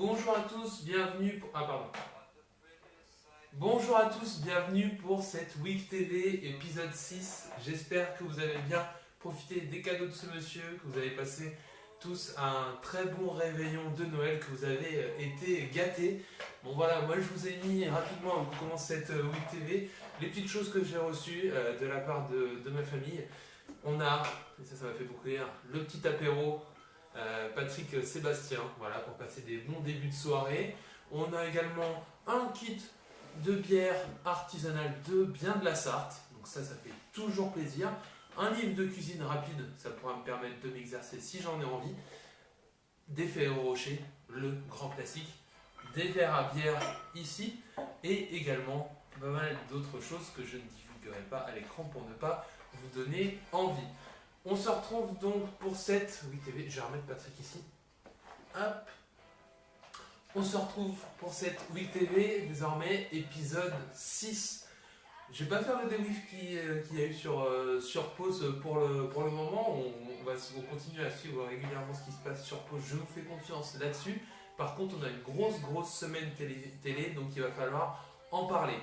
Bonjour à tous, bienvenue pour... Ah pardon. Bonjour à tous, bienvenue pour cette Week TV épisode 6. J'espère que vous avez bien profité des cadeaux de ce monsieur, que vous avez passé tous un très bon réveillon de Noël, que vous avez été gâtés. Bon voilà, moi je vous ai mis rapidement, avant qu'on commence cette Week TV, les petites choses que j'ai reçues de la part de ma famille. On a, et ça m'a fait beaucoup rire, le petit apéro Patrick Sébastien, voilà, pour passer des bons débuts de soirée. On a également un kit de bière artisanale de bien de la Sarthe, donc ça fait toujours plaisir. Un livre de cuisine rapide, ça pourra me permettre de m'exercer si j'en ai envie. Des Ferrero Rocher, le grand classique. Des verres à bière ici, et également pas mal d'autres choses que je ne divulguerai pas à l'écran pour ne pas vous donner envie. On se retrouve donc pour cette Week TV. Je vais remettre Patrick ici. Hop. On se retrouve pour cette Week TV, désormais épisode 6. Je vais pas faire le débrief qu'il y a eu sur pause pour le moment. On continue à suivre régulièrement ce qui se passe sur pause. Je vous fais confiance là-dessus. Par contre, on a une grosse semaine télé, donc il va falloir en parler.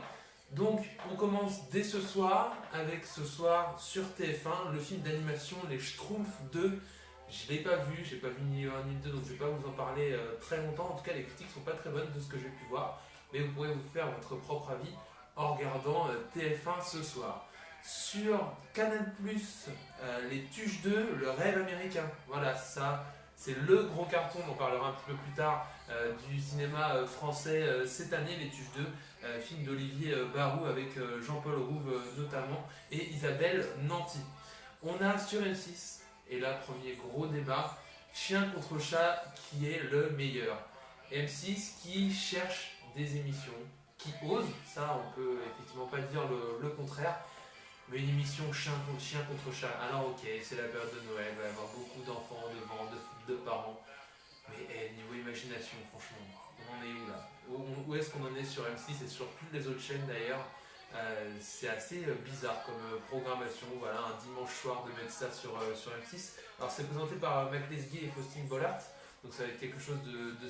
Donc, on commence dès ce soir avec ce soir sur TF1 le film d'animation Les Schtroumpfs 2. Je ne l'ai pas vu, j'ai pas vu ni le 1 ni le 2, donc je ne vais pas vous en parler très longtemps. En tout cas, les critiques ne sont pas très bonnes de ce que j'ai pu voir, mais vous pourrez vous faire votre propre avis en regardant TF1 ce soir. Sur Canal+, Les Tuches 2, Le Rêve Américain. Voilà, ça, c'est le gros carton, on en parlera un petit peu plus tard, du cinéma français cette année, Les Tuches 2. Film d'Olivier Barou avec Jean-Paul Rouve notamment et Isabelle Nanty. On a sur M6, et là premier gros débat, Chien contre chat, qui est le meilleur. M6 qui cherche des émissions, qui ose, ça on peut effectivement pas dire le contraire, mais une émission chien contre chat. Alors ok, c'est la période de Noël, il va y avoir beaucoup d'enfants devant, de parents, mais niveau imagination franchement, on en est où là? Où est-ce qu'on en est sur M6 et sur toutes les autres chaînes d'ailleurs? C'est assez bizarre comme programmation. Voilà, un dimanche soir de mettre ça sur M6. Alors c'est présenté par Mac Lesguy et Faustine Bollard, donc ça va être quelque chose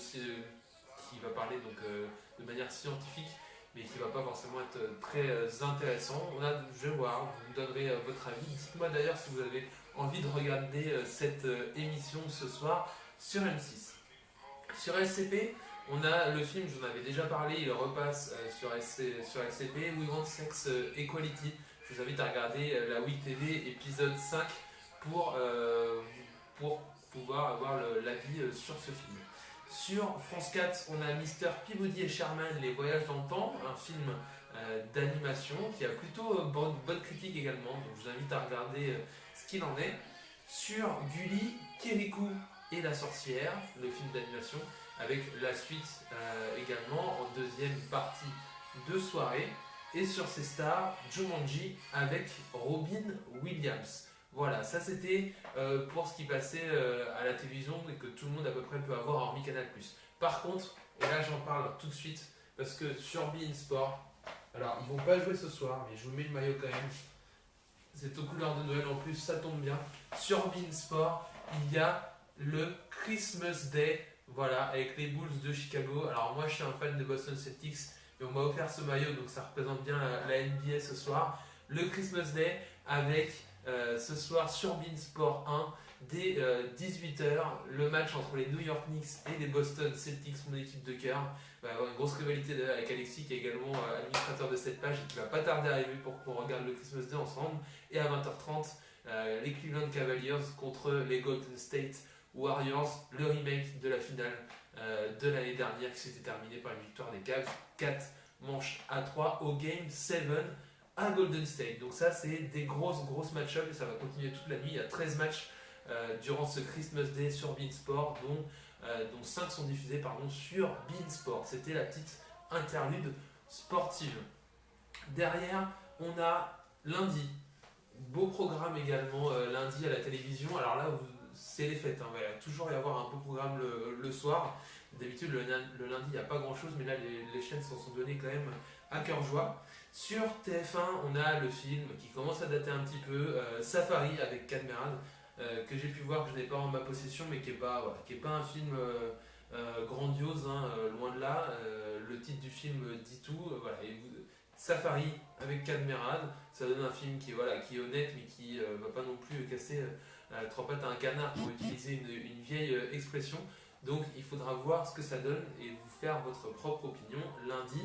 qui va parler donc, de manière scientifique, mais qui va pas forcément être très intéressant. Je vais voir, vous me donnerez votre avis. Dites-moi d'ailleurs si vous avez envie de regarder cette émission ce soir sur M6. Sur SCP, on a le film, j'en avais déjà parlé, il repasse sur SCP, We Want Sex Equality. Je vous invite à regarder la Week TV épisode 5 pour pouvoir avoir l'avis sur ce film. Sur France 4, on a Mr. Peabody et Sherman, Les Voyages dans le Temps, un film d'animation qui a plutôt bonne critique également, donc je vous invite à regarder ce qu'il en est. Sur Gulli, Kirikou et la sorcière, le film d'animation, avec la suite également en deuxième partie de soirée. Et sur ces stars, Jumanji avec Robin Williams. Voilà, ça c'était pour ce qui passait à la télévision et que tout le monde à peu près peut avoir hormis Canal+. Par contre, et là j'en parle tout de suite, parce que sur beIN Sport, alors ils vont pas jouer ce soir, mais je vous mets le maillot quand même. C'est aux couleurs de Noël en plus, ça tombe bien. Sur beIN Sport, il y a le Christmas Day, voilà, avec les Bulls de Chicago. Alors moi je suis un fan de Boston Celtics, et on m'a offert ce maillot, donc ça représente bien la NBA ce soir. Le Christmas Day avec ce soir sur beIN Sport 1, dès 18h, le match entre les New York Knicks et les Boston Celtics, mon équipe de cœur. Il va y avoir une grosse rivalité avec Alexis, qui est également administrateur de cette page et qui va pas tarder à arriver pour qu'on regarde le Christmas Day ensemble. Et à 20h30, les Cleveland Cavaliers contre les Golden State Warriors, le remake de la finale de l'année dernière qui s'était terminée par une victoire des Cavs 4 manches à 3 au Game 7 à Golden State. Donc ça c'est des grosses match-up et ça va continuer toute la nuit. Il y a 13 matchs durant ce Christmas Day sur beIN Sport, dont 5 sont diffusés sur beIN Sport. C'était la petite interlude sportive. Derrière, on a lundi. Beau programme également lundi à la télévision. Alors là, c'est les fêtes. Il va toujours y avoir un beau programme le soir. D'habitude, le lundi, il n'y a pas grand-chose, mais là, les chaînes s'en sont données quand même à cœur joie. Sur TF1, on a le film qui commence à dater un petit peu, Safari avec Cadmerade, que j'ai pu voir, que je n'ai pas en ma possession, mais qui n'est pas un film grandiose, hein, loin de là. Le titre du film dit tout. Voilà. Safari avec Cadmerade, ça donne un film qui est honnête, mais qui va pas non plus casser trois pattes à un canard pour utiliser une vieille expression. Donc il faudra voir ce que ça donne et vous faire votre propre opinion lundi,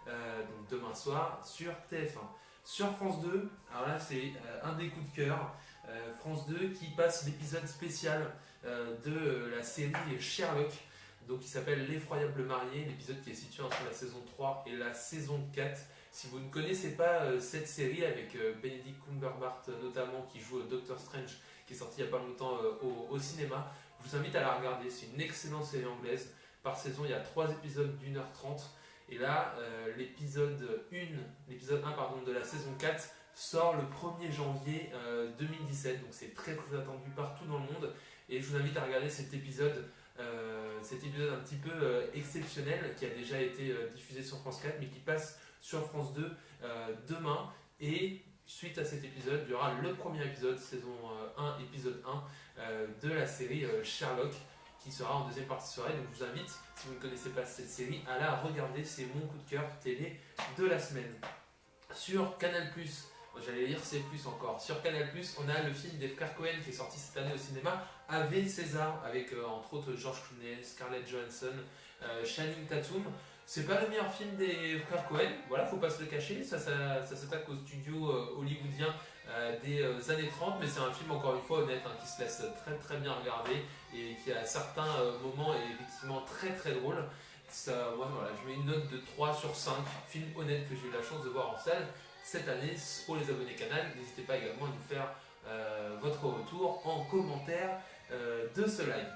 donc demain soir, sur TF1. Sur France 2, alors là c'est un des coups de cœur, France 2 qui passe l'épisode spécial de la série Sherlock, donc qui s'appelle L'Effroyable Marié, l'épisode qui est situé entre la saison 3 et la saison 4. Si vous ne connaissez pas cette série avec Benedict Cumberbatch notamment qui joue Doctor Strange, qui est sorti il n'y a pas longtemps au cinéma, je vous invite à la regarder. C'est une excellente série anglaise. Par saison, il y a 3 épisodes d'1h30. Et là, l'épisode 1 pardon, de la saison 4 sort le 1er janvier 2017. Donc c'est très très attendu partout dans le monde. Et je vous invite à regarder cet épisode un petit peu exceptionnel qui a déjà été diffusé sur France 4 mais qui passe sur France 2 demain. Et suite à cet épisode, il y aura le premier épisode, saison 1, épisode 1 de la série Sherlock qui sera en deuxième partie de soirée. Donc je vous invite, si vous ne connaissez pas cette série, à la regarder. C'est mon coup de cœur télé de la semaine. Sur Canal+, j'allais lire C+, encore. Sur Canal+, on a le film des frères Cohen qui est sorti cette année au cinéma, Ave César, avec entre autres George Clooney, Scarlett Johansson, Channing Tatum. C'est pas le meilleur film des frères Cohen, voilà, faut pas se le cacher, ça s'attaque au studio hollywoodien des années 30, mais c'est un film encore une fois honnête, hein, qui se laisse très très bien regarder et qui à certains moments est effectivement très très drôle. Moi voilà, je mets une note de 3 sur 5, film honnête que j'ai eu la chance de voir en salle cette année. Pour les abonnés Canal, n'hésitez pas également à nous faire votre retour en commentaire de ce live.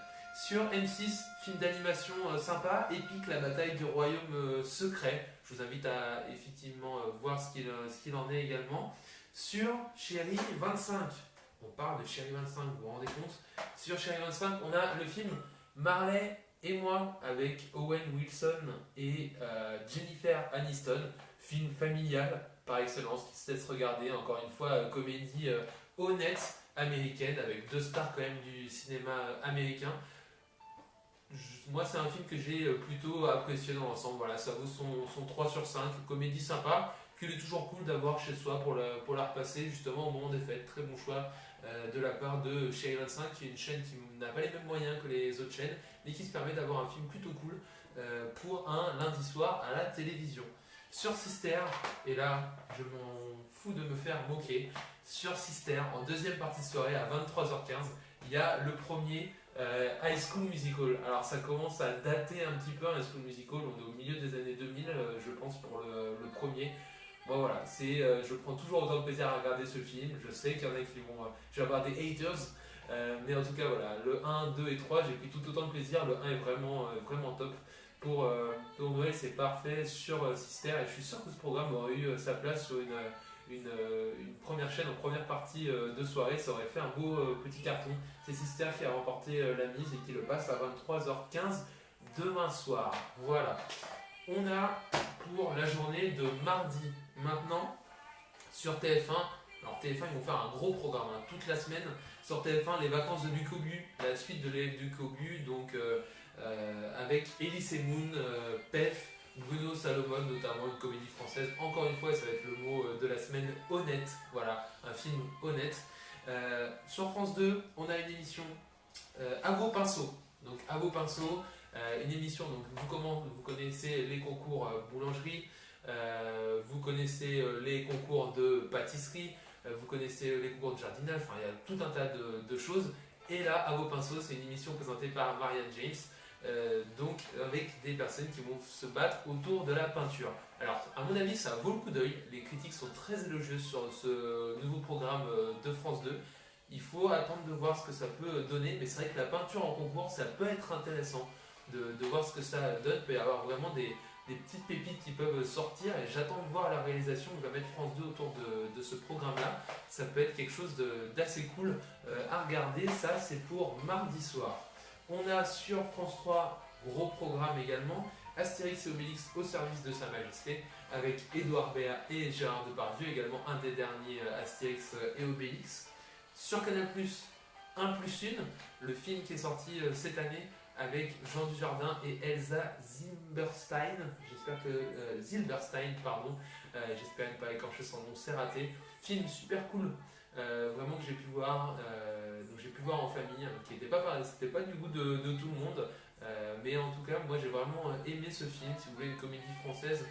Sur M6, film d'animation sympa, épique, la bataille du royaume secret. Je vous invite à effectivement voir ce qu'il en est également. Sur Chérie 25, on parle de Chérie 25, vous vous rendez compte? Sur Chérie 25, on a le film Marley et moi avec Owen Wilson et Jennifer Aniston. Film familial par excellence qui se laisse regarder, encore une fois, comédie honnête américaine avec 2 stars quand même du cinéma américain. Moi, c'est un film que j'ai plutôt apprécié dans l'ensemble. Voilà, ça vaut son 3 sur 5. Comédie sympa, qu'il est toujours cool d'avoir chez soi pour la repasser justement au moment des fêtes. Très bon choix de la part de Chérie 25, qui est une chaîne qui n'a pas les mêmes moyens que les autres chaînes, mais qui se permet d'avoir un film plutôt cool pour un lundi soir à la télévision. Sur Sister, et là, je m'en fous de me faire moquer, sur Sister, en deuxième partie de soirée à 23h15, il y a le premier High School Musical. Alors ça commence à dater un petit peu, High School Musical, on est au milieu des années 2000 je pense pour le premier. Bon voilà, je prends toujours autant de plaisir à regarder ce film. Je sais qu'il y en a qui vont... je vais avoir des haters, mais en tout cas voilà, le 1, 2 et 3 j'ai pris tout autant de plaisir. Le 1 est vraiment top. Pour Noël c'est parfait sur Sister, et je suis sûr que ce programme aurait eu sa place sur une première chaîne en première partie de soirée. Ça aurait fait un beau petit carton. C'est Sister qui a remporté la mise et qui le passe à 23h15 demain soir. Voilà. On a pour la journée de mardi maintenant sur TF1. Alors TF1 ils vont faire un gros programme toute la semaine. Sur TF1 les vacances de Lucobu, la suite de l'élève du Cobu, donc avec Elise Moon, Pef, Bruno Salomon notamment, une comédie française. Encore une fois, ça va être le mot de la semaine, honnête. Voilà, un film honnête. Sur France 2, on a une émission à vos pinceaux. Donc à vos pinceaux, une émission, donc vous connaissez les concours boulangerie, vous connaissez les concours de pâtisserie, vous connaissez les concours de jardinage, enfin il y a tout un tas de choses. Et là, à vos pinceaux, c'est une émission présentée par Marianne James, donc avec des personnes qui vont se battre autour de la peinture. Alors, à mon avis, ça vaut le coup d'œil. Les critiques sont très élogieuses sur ce nouveau programme de France 2. Il faut attendre de voir ce que ça peut donner, mais c'est vrai que la peinture en concours, ça peut être intéressant de voir ce que ça donne. Il peut y avoir vraiment des petites pépites qui peuvent sortir, et j'attends de voir la réalisation que va mettre France 2 autour de ce programme-là. Ça peut être quelque chose d'assez cool à regarder. Ça, c'est pour mardi soir. On a sur France 3, gros programme également, Astérix et Obélix au service de Sa Majesté, avec Édouard Baird et Gérard Depardieu, également un des derniers Astérix et Obélix. Sur Canal+, 1+1, le film qui est sorti cette année avec Jean Dujardin et Elsa Zilberstein. Zilberstein, pardon. J'espère ne pas écorcher son nom, c'est raté. Film super cool, vraiment que j'ai pu voir. Donc j'ai pu voir en famille, qui n'était pas pareil, c'était pas du goût de tout le monde. Mais en tout cas, moi j'ai vraiment aimé ce film. Si vous voulez une comédie française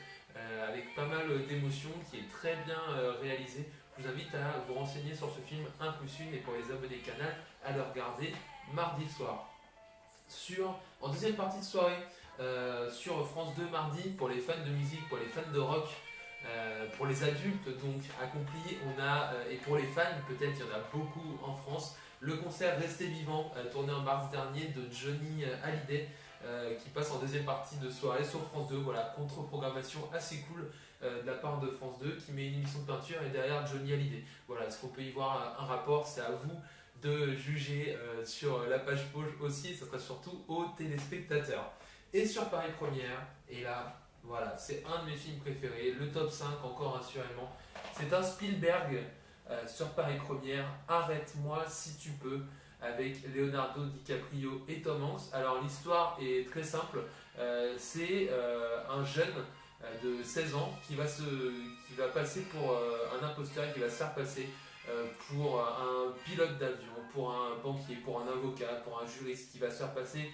avec pas mal d'émotions, qui est très bien réalisée, je vous invite à vous renseigner sur ce film 1+1 et pour les abonnés canal, à le regarder mardi soir. En deuxième partie de soirée, sur France 2 mardi, pour les fans de musique, pour les fans de rock, pour les adultes donc accomplis, on a, et pour les fans, peut-être il y en a beaucoup en France, le concert Restez Vivant, tourné en mars dernier de Johnny Hallyday, qui passe en deuxième partie de soirée sur France 2. Voilà, contre-programmation assez cool de la part de France 2 qui met une émission de peinture et derrière Johnny Hallyday. Voilà, est-ce qu'on peut y voir un rapport? C'est à vous de juger sur la page Pause aussi, et ça sera surtout aux téléspectateurs. Et sur Paris Première, et là, voilà, c'est un de mes films préférés, le top 5 encore assurément. C'est un Spielberg sur Paris Première, Arrête-moi si tu peux, avec Leonardo DiCaprio et Tom Hanks. Alors l'histoire est très simple, c'est un jeune de 16 ans qui va passer pour un imposteur, qui va se faire passer pour un pilote d'avion, pour un banquier, pour un avocat, pour un juriste, qui va se faire passer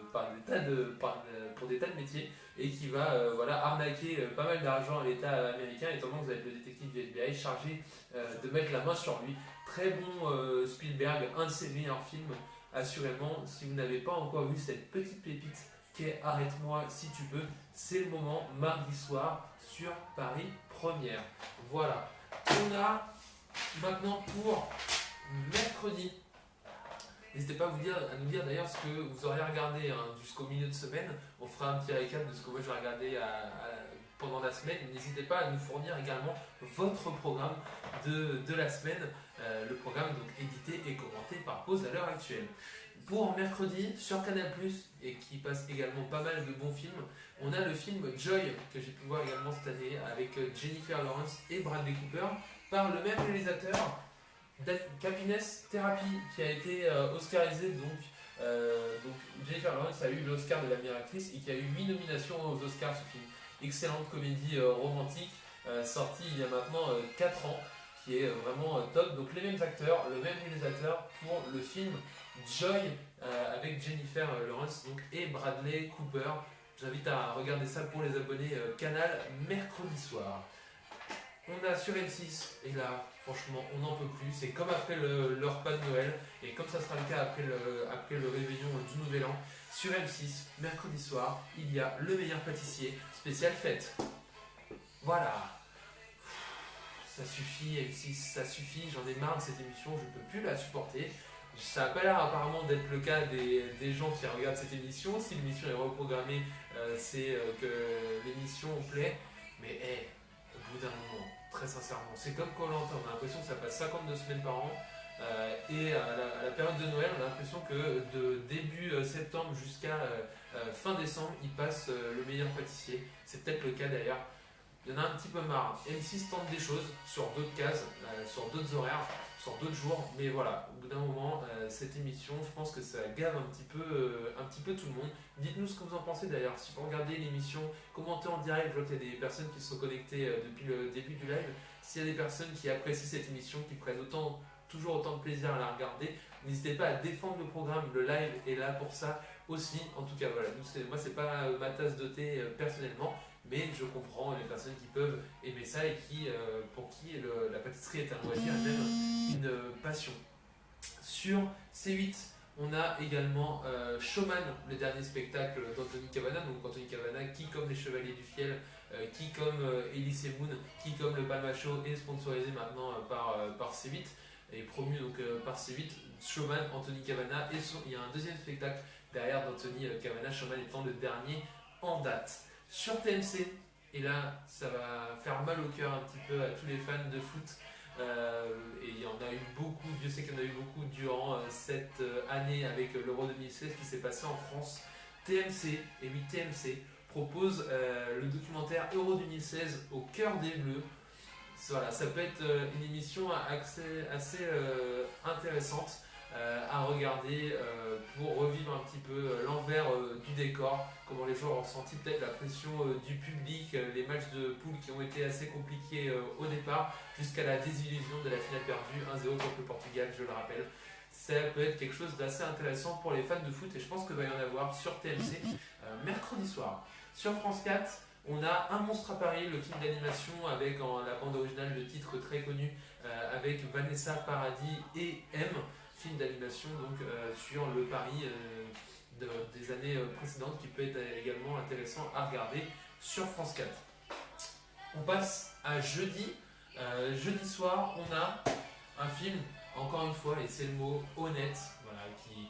pour des tas de métiers et qui va voilà, arnaquer pas mal d'argent à l'État américain. Et Tom Hanks va être le détective du FBI chargé de mettre la main sur lui. Très bon Spielberg, un de ses meilleurs films, assurément. Si vous n'avez pas encore vu cette petite pépite qu'est Arrête-moi si tu peux, c'est le moment, mardi soir sur Paris Première. Voilà. On a maintenant pour mercredi. N'hésitez pas à nous dire d'ailleurs ce que vous auriez regardé jusqu'au milieu de semaine. On fera un petit récap de ce que moi je vais regarder pendant la semaine. N'hésitez pas à nous fournir également votre programme de la semaine. Le programme donc édité et commenté par Pause à l'heure actuelle. Pour mercredi, sur Canal+, et qui passe également pas mal de bons films, on a le film Joy, que j'ai pu voir également cette année, avec Jennifer Lawrence et Bradley Cooper, par le même réalisateur, Happiness Therapy, qui a été oscarisé. Donc Jennifer Lawrence a eu l'Oscar de la meilleure actrice et qui a eu 8 nominations aux Oscars, ce film. Excellente comédie romantique, sortie il y a maintenant 4 ans, qui est vraiment top. Donc les mêmes acteurs, le même réalisateur pour le film Joy, avec Jennifer Lawrence donc, et Bradley Cooper. Je vous invite à regarder ça pour les abonnés Canal mercredi soir. On a sur M6, et là, franchement, on n'en peut plus. C'est comme après le repas de Noël, et comme ça sera le cas après le réveillon du Nouvel An. Sur M6, mercredi soir, il y a Le Meilleur Pâtissier, spécial fête. Voilà. Ça suffit, M6, ça suffit. J'en ai marre de cette émission, je ne peux plus la supporter. Ça n'a pas l'air apparemment d'être le cas des gens qui regardent cette émission. Si l'émission est reprogrammée, c'est que l'émission plaît. Mais au bout d'un moment, très sincèrement, c'est comme Koh-Lanta, on a l'impression que ça passe 52 semaines par an. Et à la période de Noël, on a l'impression que de début septembre jusqu'à fin décembre, il passe Le Meilleur Pâtissier. C'est peut-être le cas d'ailleurs. Il y en a un petit peu marre. M6 tente des choses sur d'autres cases, sur d'autres horaires, sur d'autres jours. Mais voilà, au bout d'un moment, cette émission, je pense que ça gave un petit peu tout le monde. Dites-nous ce que vous en pensez d'ailleurs. Si vous regardez l'émission, commentez en direct. Je vois qu'il y a des personnes qui se sont connectées depuis le début du live. S'il y a des personnes qui apprécient cette émission, qui prennent toujours autant de plaisir à la regarder, n'hésitez pas à défendre le programme. Le live est là pour ça aussi. En tout cas, voilà. Moi, c'est pas ma tasse de thé personnellement. Mais je comprends les personnes qui peuvent aimer ça et pour qui la pâtisserie est un loisir et même une passion. Sur C8, on a également Showman, le dernier spectacle d'Anthony Cavana. Donc Anthony Cavana qui, comme les Chevaliers du Fiel, qui comme Elise Moon, qui comme le Palma Show est sponsorisé maintenant par C8 et promu donc par C8. Showman, Anthony Cavana, et il y a un deuxième spectacle derrière d'Anthony Cavana, Showman étant le dernier en date. Sur TMC, et là ça va faire mal au cœur un petit peu à tous les fans de foot, et il y en a eu beaucoup, Dieu sait qu'il y en a eu beaucoup durant cette année avec l'Euro 2016 qui s'est passé en France. TMC, et oui TMC, propose le documentaire Euro 2016 au cœur des Bleus. Voilà, ça peut être une émission assez intéressante. à regarder pour revivre un petit peu l'envers du décor, comment les joueurs ont ressenti peut-être la pression du public, les matchs de poule qui ont été assez compliqués au départ, jusqu'à la désillusion de la finale perdue 1-0 contre le Portugal, je le rappelle. Ça peut être quelque chose d'assez intéressant pour les fans de foot et je pense qu'il va y en avoir sur TMC mercredi soir. Sur France 4, on a Un monstre à Paris, le film d'animation avec en la bande originale le titre très connu avec Vanessa Paradis et M, film d'animation donc sur le Paris des années précédentes qui peut être également intéressant à regarder sur France 4. On passe à jeudi. Jeudi soir, on a un film, encore une fois, et c'est le mot honnête, voilà, qui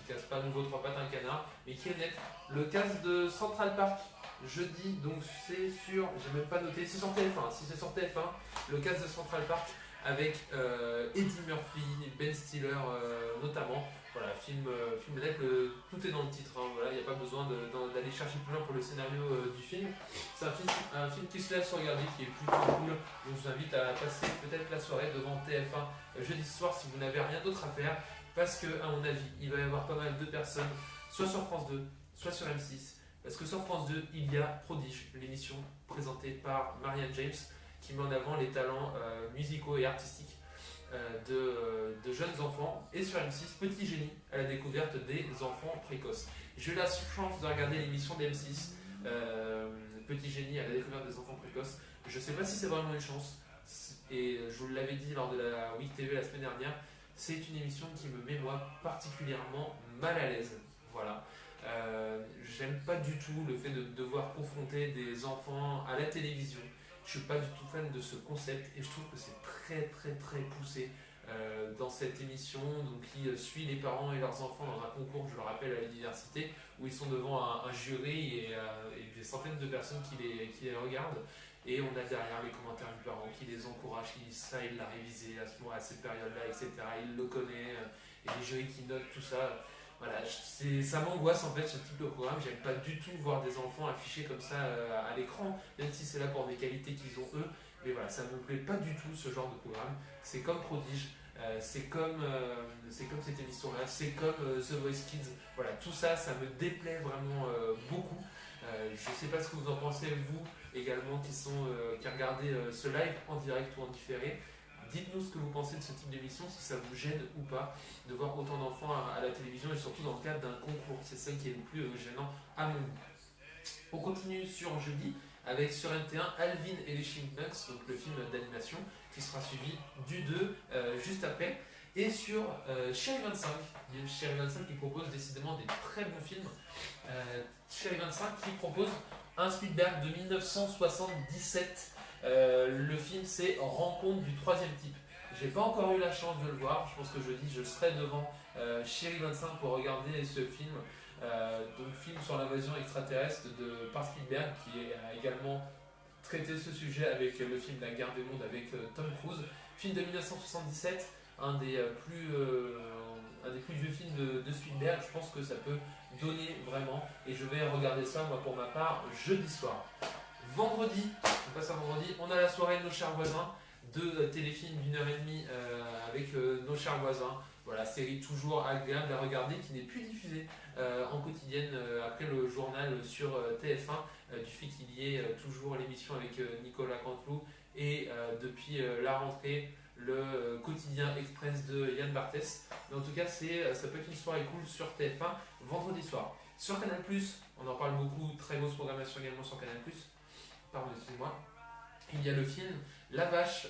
casse pas à nouveau trois pattes un canard, mais qui est honnête. Le casse de Central Park, jeudi, donc c'est sur, j'ai même pas noté, c'est sur TF1, si c'est sur TF1, le casse de Central Park avec Eddie Murphy, Ben Stiller notamment. Voilà, film net, tout est dans le titre, hein, voilà, il n'y a pas besoin d'aller chercher plus loin pour le scénario du film. C'est un film qui se laisse regarder, qui est plutôt cool, donc je vous invite à passer peut-être la soirée devant TF1 jeudi soir si vous n'avez rien d'autre à faire, parce que à mon avis, il va y avoir pas mal de personnes, soit sur France 2, soit sur M6, parce que sur France 2, il y a Prodige, l'émission présentée par Marianne James, qui met en avant les talents musicaux et artistiques de jeunes enfants, et sur M6, Petit Génie, à la découverte des enfants précoces. J'ai eu la chance de regarder l'émission de M6, Petit Génie à la découverte des enfants précoces. Je ne sais pas si c'est vraiment une chance, et je vous l'avais dit lors de la Week TV la semaine dernière, c'est une émission qui me met moi particulièrement mal à l'aise. Voilà. J'aime pas du tout le fait de devoir confronter des enfants à la télévision. Je suis pas du tout fan de ce concept et je trouve que c'est très poussé dans cette émission donc, qui suit les parents et leurs enfants dans un concours, je le rappelle, à l'université, où ils sont devant un jury et des centaines de personnes qui les regardent. Et on a derrière les commentaires du parent qui les encouragent, qui disent ça, il l'a révisé à cette période-là, etc. Il le connaît, et les jurys qui notent tout ça. Voilà, ça m'angoisse en fait ce type de programme. J'aime pas du tout voir des enfants affichés comme ça à l'écran, même si c'est là pour des qualités qu'ils ont eux. Mais voilà, ça me plaît pas du tout ce genre de programme. C'est comme Prodige, c'est comme cette émission-là, c'est comme The Voice Kids. Voilà, tout ça, ça me déplaît vraiment beaucoup. Je sais pas ce que vous en pensez vous également qui regardez ce live en direct ou en différé. Dites-nous ce que vous pensez de ce type d'émission, si ça vous gêne ou pas de voir autant d'enfants à la télévision et surtout dans le cadre d'un concours. C'est ça qui est le plus gênant à mon goût. On continue sur jeudi avec sur MT1 Alvin et les Chipmunks, donc le film d'animation qui sera suivi du 2 juste après. Et sur Chéri 25, Chéri 25 qui propose décidément des très bons films. Chéri 25 qui propose un Spielberg de 1977. Le film c'est Rencontre du troisième type. J'ai pas encore eu la chance de le voir. Je pense que jeudi je serai devant Chéri 25 pour regarder ce film. Donc film sur l'invasion extraterrestre par Spielberg qui a également traité ce sujet avec le film La Guerre des Mondes avec Tom Cruise. Film de 1977, un des plus vieux films de Spielberg. Je pense que ça peut donner vraiment et je vais regarder ça moi pour ma part jeudi soir. Vendredi, on passe à vendredi, on a la soirée de Nos chers voisins, deux téléfilms d'1h30 avec Nos chers voisins. Voilà, série toujours agréable à regarder qui n'est plus diffusée en quotidienne après le journal sur TF1 du fait qu'il y ait toujours l'émission avec Nicolas Canteloup et depuis la rentrée le quotidien express de Yann Barthès. Mais en tout cas, ça peut être une soirée cool sur TF1 vendredi soir. Sur Canal+, on en parle beaucoup, très grosse programmation également sur Canal+. Pardon, excusez-moi. Il y a le film La Vache,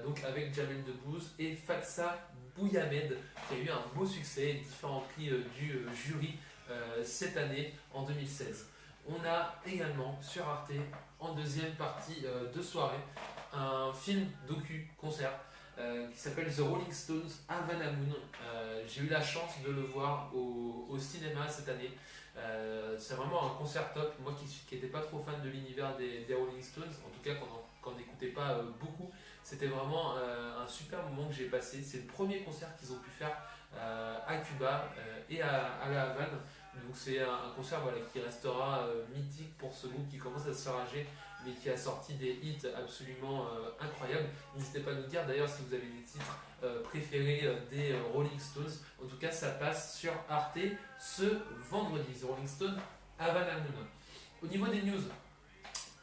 donc avec Jamel Debbouze et Faxa Bouyamed, qui a eu un beau succès, différents prix du jury cette année, en 2016. On a également sur Arte, en deuxième partie de soirée, un film docu-concert qui s'appelle The Rolling Stones Havana Moon. J'ai eu la chance de le voir au cinéma cette année. C'est vraiment un concert top. Moi qui n'étais pas trop fan de l'univers des Rolling Stones, en tout cas quand on n'écoutait pas beaucoup, c'était vraiment un super moment que j'ai passé. C'est le premier concert qu'ils ont pu faire à Cuba et à La Havane. Donc c'est un concert voilà, qui restera mythique pour ce groupe qui commence à se faire âgé, mais qui a sorti des hits absolument incroyables. N'hésitez pas à nous dire d'ailleurs si vous avez des titres préférés des Rolling Stones. En tout cas, ça passe sur Arte ce vendredi. The Rolling Stones, Havana Moon. Au niveau des news,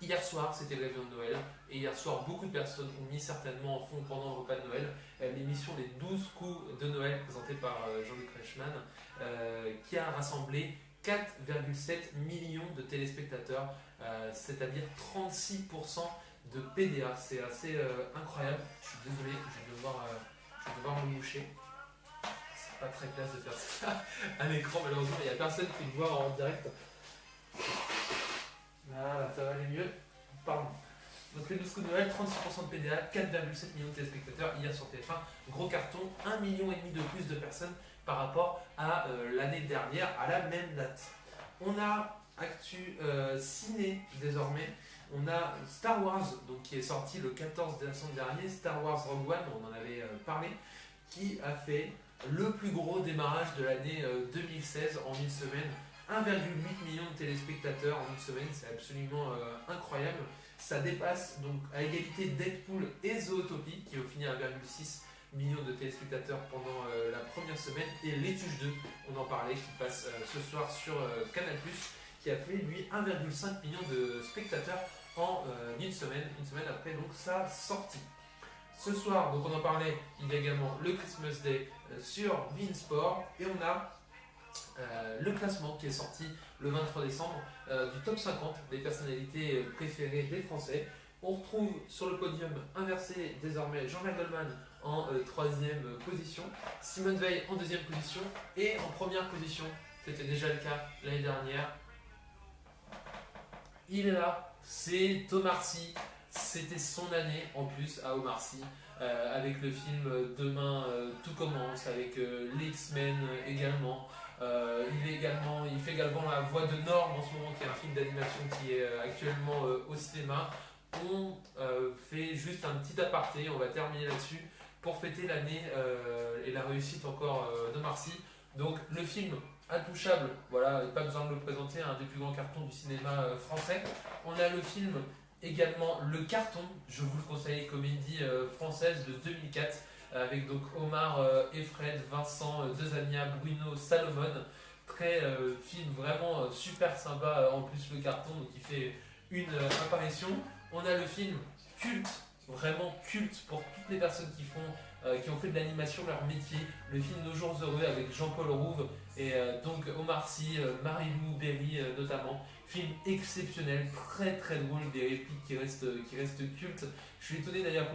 hier soir, c'était le réveillon de Noël. Et hier soir, beaucoup de personnes ont mis certainement en fond pendant le repas de Noël l'émission Les 12 coups de Noël présentée par Jean-Luc Reichmann, qui a rassemblé 4,7 millions de téléspectateurs, c'est-à-dire 36% de PDA. C'est assez incroyable. Je suis désolé, je vais devoir me moucher. C'est pas très classe de faire ça à l'écran, malheureusement. Il n'y a personne qui me voit en direct. Voilà, ça va aller mieux. Pardon. Donc les 12 coups de Noël, 36% de PDA, 4,7 millions de téléspectateurs hier sur TF1. Gros carton, 1,5 million de plus de personnes par rapport à l'année dernière, à la même date. On a actu ciné désormais. On a Star Wars, donc, qui est sorti le 14 décembre dernier, Star Wars Rogue One, on en avait parlé, qui a fait le plus gros démarrage de l'année 2016 en une semaine. 1,8 million de téléspectateurs en une semaine, c'est absolument incroyable. Ça dépasse donc à égalité Deadpool et Zootopie qui ont fini à 1,6 million de téléspectateurs pendant la première semaine, et Les Tuches 2, on en parlait, qui passe ce soir sur Canal+, qui a fait lui 1,5 million de spectateurs en une semaine après donc sa sortie. Ce soir, donc on en parlait, il y a également le Christmas Day sur beIN Sport, et on a le classement qui est sorti le 23 décembre du top 50 des personnalités préférées des Français. On retrouve sur le podium inversé désormais Jean-Jacques Goldman en troisième position, Simone Veil en deuxième position, et en première position, c'était déjà le cas l'année dernière, il est là, c'est Omar Sy. C'était son année en plus à Omar Sy, avec le film Demain tout commence, avec les X-Men également. Il fait également La Voix de Norme en ce moment, qui est un film d'animation qui est actuellement au cinéma. On fait juste un petit aparté, on va terminer là-dessus pour fêter l'année et la réussite encore d'Omar Sy. Donc le film Intouchable, voilà, pas besoin de le présenter, un des plus grands cartons du cinéma français. On a le film également Le Carton, je vous le conseille, comédie française de 2004, avec donc Omar et Fred, Vincent, Dezania, Bruno, Salomon. Très film vraiment super sympa, en plus Le Carton, donc il fait une apparition. On a le film culte, vraiment culte pour toutes les personnes qui ont fait de l'animation leur métier, le film Nos Jours Heureux avec Jean-Paul Rouve et donc Omar Sy, Marie-Lou Berry notamment. Film exceptionnel, très très drôle, des répliques qui restent cultes. Je suis étonné d'ailleurs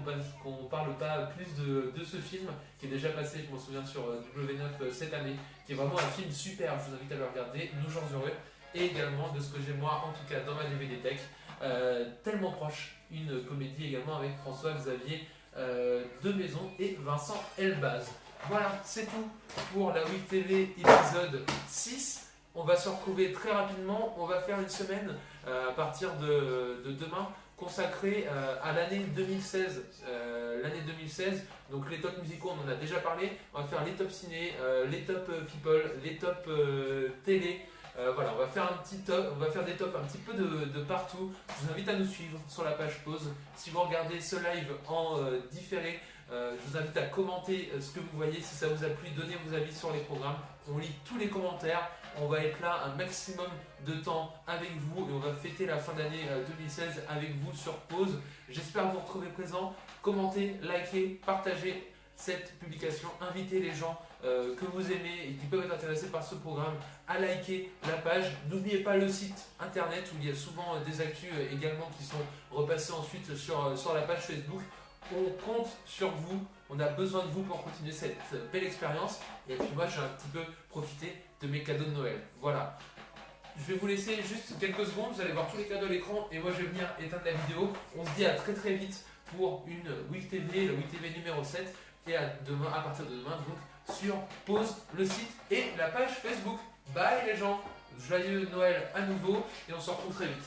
qu'on ne parle pas plus de ce film qui est déjà passé, je m'en souviens, sur W9 cette année, qui est vraiment un film super, je vous invite à le regarder, Nos Jours Heureux, et également de ce que j'ai moi en tout cas dans ma DVD Tech, Tellement proche, une comédie également avec François-Xavier de Maison et Vincent Elbaz. Voilà, c'est tout pour la WIC TV épisode 6. On va se retrouver très rapidement. On va faire une semaine à partir de demain consacrée à l'année 2016. L'année 2016, donc les tops musicaux, on en a déjà parlé. On va faire les tops ciné, les tops people, les tops télé. Voilà, on va faire des tops un petit peu de partout. Je vous invite à nous suivre sur la page pause. Si vous regardez ce live en différé, je vous invite à commenter ce que vous voyez. Si ça vous a plu, donnez vos avis sur les programmes. On lit tous les commentaires. On va être là un maximum de temps avec vous et on va fêter la fin d'année 2016 avec vous sur pause. J'espère vous retrouver présent. Commentez, likez, partagez cette publication. Invitez les gens que vous aimez et qui peuvent être intéressés par ce programme à liker la page. N'oubliez pas le site internet où il y a souvent des actus également qui sont repassés ensuite sur la page Facebook. On compte sur vous, on a besoin de vous pour continuer cette belle expérience. Et puis moi, j'ai un petit peu profité de mes cadeaux de Noël. Voilà. Je vais vous laisser juste quelques secondes, vous allez voir tous les cadeaux à l'écran et moi je vais venir éteindre la vidéo. On se dit à très très vite pour une WIC TV, la WIC TV numéro 7. Et à partir de demain, donc sur pause, le site et la page Facebook. Bye les gens, joyeux Noël à nouveau et on se retrouve très vite.